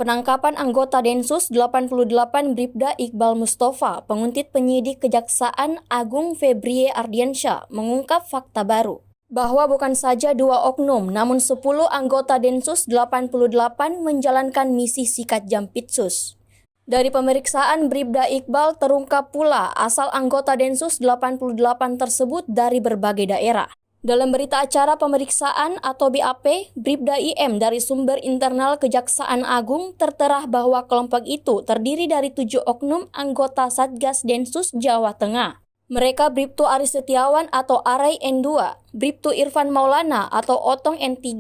Penangkapan anggota Densus 88 Bribda Iqbal Mustafa, penguntit penyidik Kejaksaan Agung Febrie Ardiansyah, mengungkap fakta baru bahwa bukan saja 2 oknum, namun 10 anggota Densus 88 menjalankan misi sikat Jampitsus. Dari pemeriksaan Bribda Iqbal terungkap pula asal anggota Densus 88 tersebut dari berbagai daerah. Dalam berita acara pemeriksaan atau BAP, Bribda IM dari sumber internal Kejaksaan Agung tertera bahwa kelompok itu terdiri dari 7 oknum anggota Satgas Densus Jawa Tengah. Mereka Bribtu Aris Setiawan atau Arai N2, Bribtu Irfan Maulana atau Otong N3,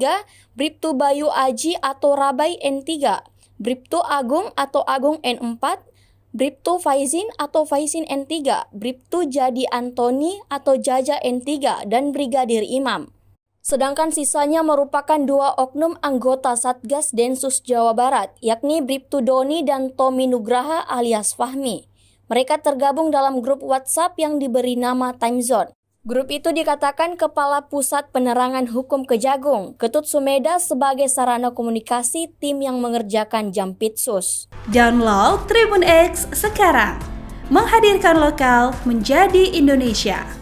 Bribtu Bayu Aji atau Rabai N3, Bribtu Agung atau Agung N4, Bribtu Faizin atau Faizin N3, Bribtu Jadi Antoni atau Jaja N3, dan Brigadir Imam. Sedangkan sisanya merupakan 2 oknum anggota Satgas Densus Jawa Barat, yakni Bribtu Doni dan Tommy Nugraha alias Fahmi. Mereka tergabung dalam grup WhatsApp yang diberi nama Time Zone. Grup itu dikatakan Kepala Pusat Penerangan Hukum Kejagung, Ketut Sumeda, sebagai sarana komunikasi tim yang mengerjakan Jampitsus. Download Tribun X sekarang, menghadirkan lokal menjadi Indonesia.